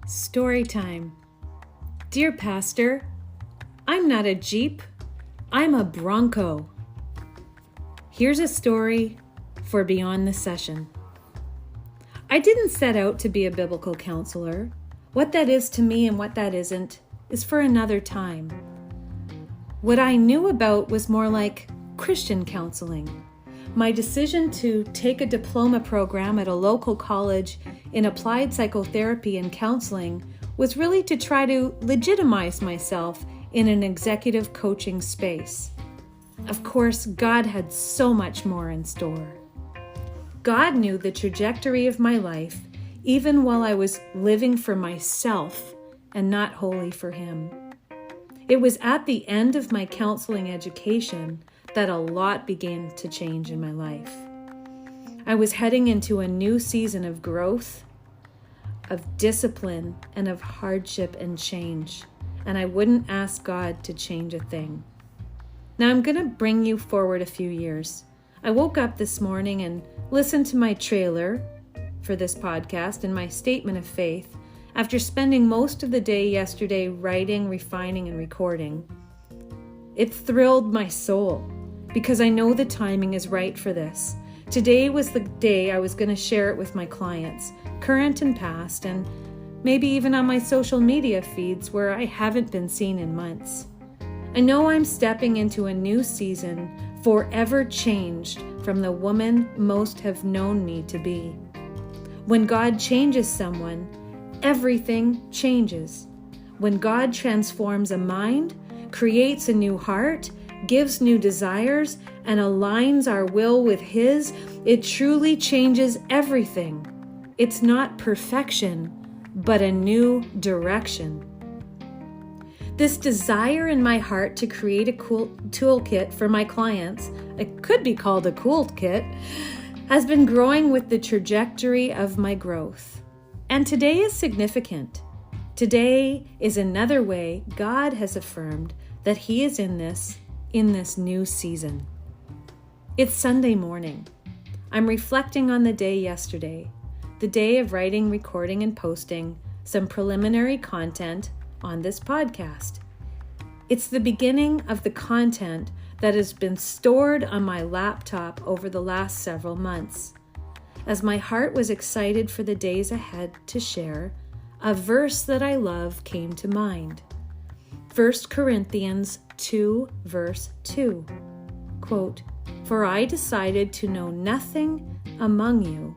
Story time. Dear Pastor, I'm not a Jeep, I'm a Bronco. Here's a story for beyond the session. I didn't set out to be a biblical counselor. What that is to me and what that isn't is for another time. What I knew about was more like Christian counseling. My decision to take a diploma program at a local college in applied psychotherapy and counseling was really to try to legitimize myself in an executive coaching space. Of course, God had so much more in store. God knew the trajectory of my life, even while I was living for myself and not wholly for Him. It was at the end of my counseling education that a lot began to change in my life. I was heading into a new season of growth, of discipline, and of hardship and change, and I wouldn't ask God to change a thing. Now I'm going to bring you forward a few years. I woke up this morning and listened to my trailer for this podcast and my statement of faith after spending most of the day yesterday writing, refining, and recording. It thrilled my soul because I know the timing is right for this. Today was the day I was going to share it with my clients, current and past, and maybe even on my social media feeds where I haven't been seen in months. I know I'm stepping into a new season, forever changed from the woman most have known me to be. When God changes someone, everything changes. When God transforms a mind, creates a new heart, gives new desires, and aligns our will with His, it truly changes everything. It's not perfection, but a new direction. This desire in my heart to create a cool toolkit for my clients, it could be called a cool kit, has been growing with the trajectory of my growth. And today is significant. Today is another way God has affirmed that He is in this new season. It's Sunday morning. I'm reflecting on the day yesterday, the day of writing, recording, and posting some preliminary content on this podcast. It's the beginning of the content that has been stored on my laptop over the last several months. As my heart was excited for the days ahead to share, a verse that I love came to mind. 1 Corinthians 2, verse 2. Quote, "For I decided to know nothing among you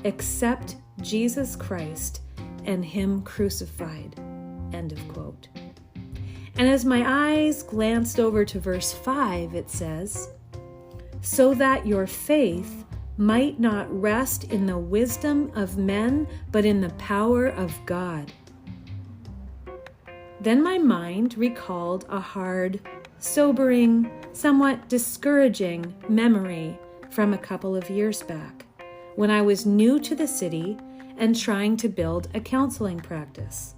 except Jesus Christ and Him crucified." End of quote. And as my eyes glanced over to verse 5, it says, "So that your faith might not rest in the wisdom of men, but in the power of God." Then my mind recalled a hard, sobering, somewhat discouraging memory from a couple of years back, when I was new to the city and trying to build a counseling practice.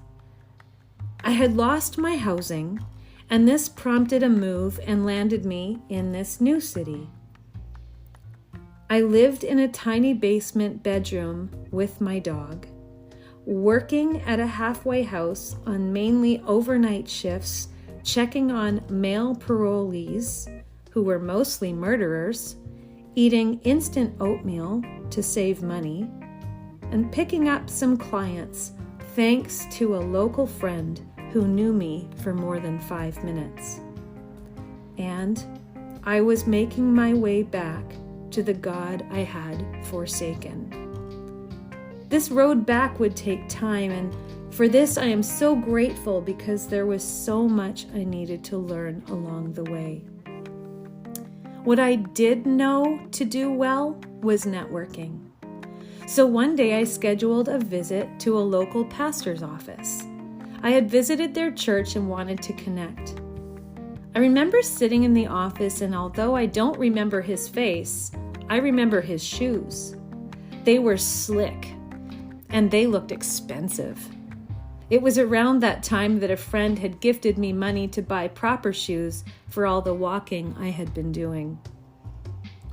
I had lost my housing, and this prompted a move and landed me in this new city. I lived in a tiny basement bedroom with my dog, working at a halfway house on mainly overnight shifts, checking on male parolees, who were mostly murderers, eating instant oatmeal to save money, and picking up some clients thanks to a local friend who knew me for more than 5 minutes. And I was making my way back to the God I had forsaken. This road back would take time, and for this I am so grateful because there was so much I needed to learn along the way. What I did know to do well was networking. So one day I scheduled a visit to a local pastor's office. I had visited their church and wanted to connect. I remember sitting in the office, and although I don't remember his face, I remember his shoes. They were slick, and they looked expensive. It was around that time that a friend had gifted me money to buy proper shoes for all the walking I had been doing.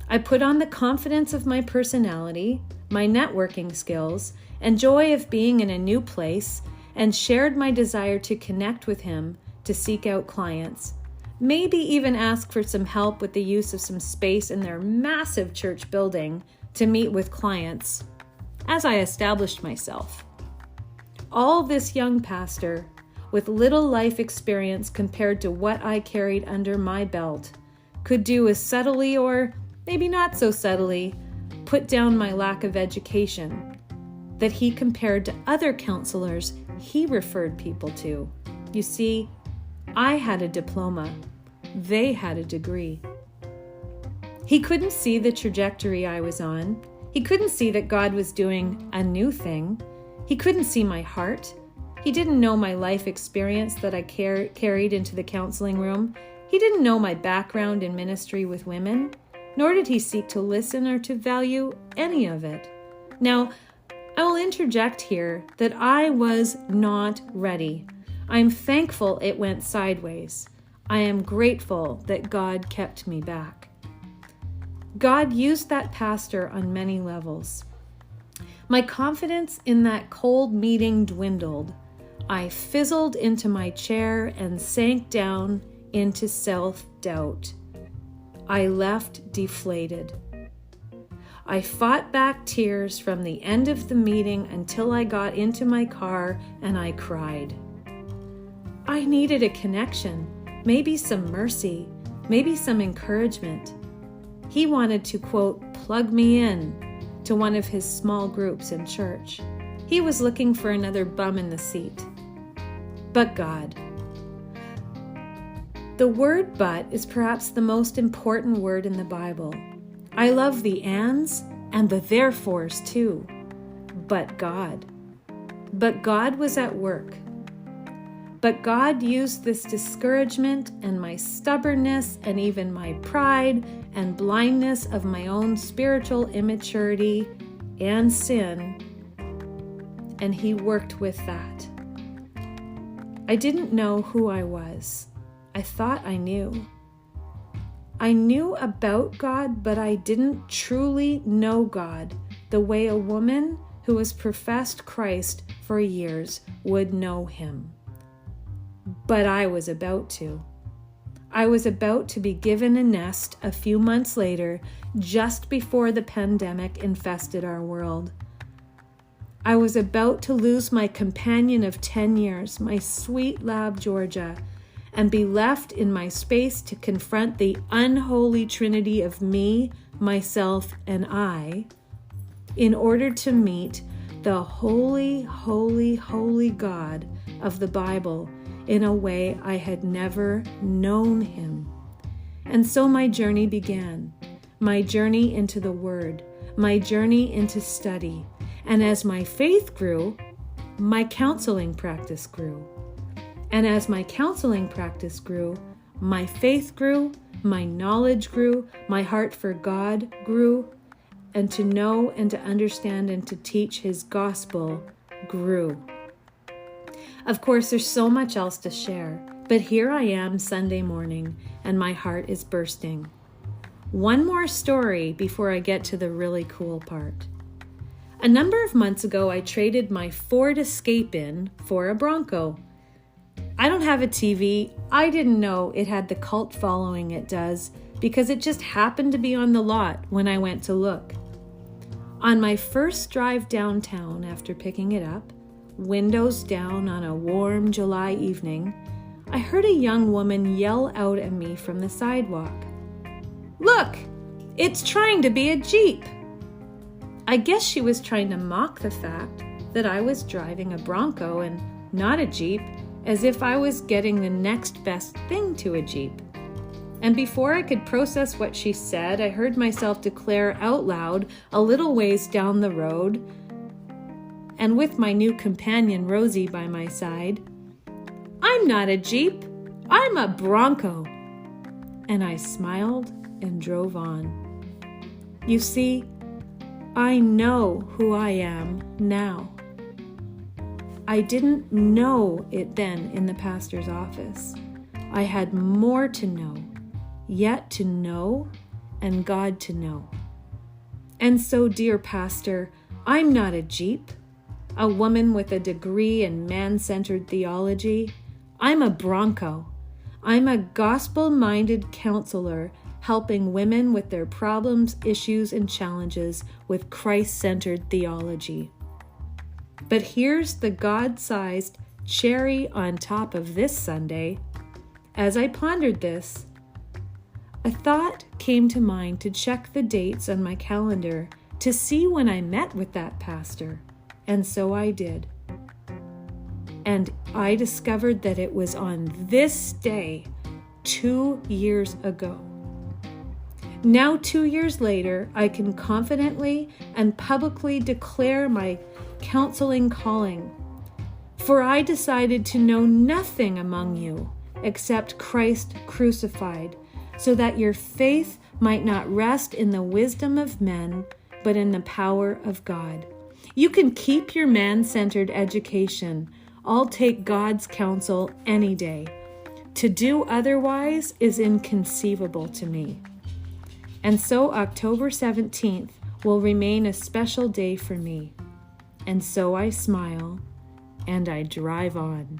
I put on the confidence of my personality, my networking skills, and joy of being in a new place, and shared my desire to connect with him, to seek out clients, maybe even ask for some help with the use of some space in their massive church building to meet with clients as I established myself. All this young pastor with little life experience compared to what I carried under my belt could do as subtly, or maybe not so subtly, put down my lack of education that he compared to other counselors he referred people to. You see, I had a diploma. They had a degree. He couldn't see the trajectory I was on. He couldn't see that God was doing a new thing. He couldn't see my heart. He didn't know my life experience that I carried into the counseling room. He didn't know my background in ministry with women, nor did he seek to listen or to value any of it. Now, I will interject here that I was not ready. I'm thankful it went sideways. I am grateful that God kept me back. God used that pastor on many levels. My confidence in that cold meeting dwindled. I fizzled into my chair and sank down into self-doubt. I left deflated. I fought back tears from the end of the meeting until I got into my car and I cried. I needed a connection, maybe some mercy, maybe some encouragement. He wanted to, quote, plug me in to one of his small groups in church. He was looking for another bum in the seat. But God. The word "but" is perhaps the most important word in the Bible. I love the ands and the therefores too. But God. But God was at work. But God used this discouragement and my stubbornness and even my pride and blindness of my own spiritual immaturity and sin, and He worked with that. I didn't know who I was. I thought I knew. I knew about God, but I didn't truly know God the way a woman who has professed Christ for years would know Him. But I was about to. I was about to be given a nest a few months later, just before the pandemic infested our world. I was about to lose my companion of 10 years, my sweet lab Georgia, and be left in my space to confront the unholy trinity of me, myself, and I, in order to meet the holy, holy, holy God of the Bible in a way I had never known Him. And so my journey began, my journey into the Word, my journey into study. And as my faith grew, my counseling practice grew. And as my counseling practice grew, my faith grew, my knowledge grew, my heart for God grew, and to know and to understand and to teach His gospel grew. Of course, there's so much else to share, but here I am Sunday morning, and my heart is bursting. One more story before I get to the really cool part. A number of months ago, I traded my Ford Escape-In for a Bronco. I don't have a TV. I didn't know it had the cult following it does because it just happened to be on the lot when I went to look. On my first drive downtown after picking it up, windows down on a warm July evening, I heard a young woman yell out at me from the sidewalk. "Look, it's trying to be a Jeep." I guess she was trying to mock the fact that I was driving a Bronco and not a Jeep, as if I was getting the next best thing to a Jeep. And before I could process what she said, I heard myself declare out loud a little ways down the road, and with my new companion Rosie by my side, "I'm not a Jeep, I'm a Bronco." And I smiled and drove on. You see, I know who I am now. I didn't know it then in the pastor's office. I had more to know, yet to know, and God to know. And so, dear pastor, I'm not a Jeep. a woman with a degree in man-centered theology. I'm a Bronco. I'm a gospel-minded counselor helping women with their problems, issues, and challenges with Christ-centered theology. But here's the God-sized cherry on top of this Sunday. As I pondered this, a thought came to mind to check the dates on my calendar to see when I met with that pastor, and so I did. And I discovered that it was on this day 2 years ago. Now, 2 years later, I can confidently and publicly declare my counseling calling. For I decided to know nothing among you except Christ crucified, so that your faith might not rest in the wisdom of men, but in the power of God. You can keep your man-centered education. I'll take God's counsel any day. To do otherwise is inconceivable to me. And so October 17th will remain a special day for me. And so I smile and I drive on.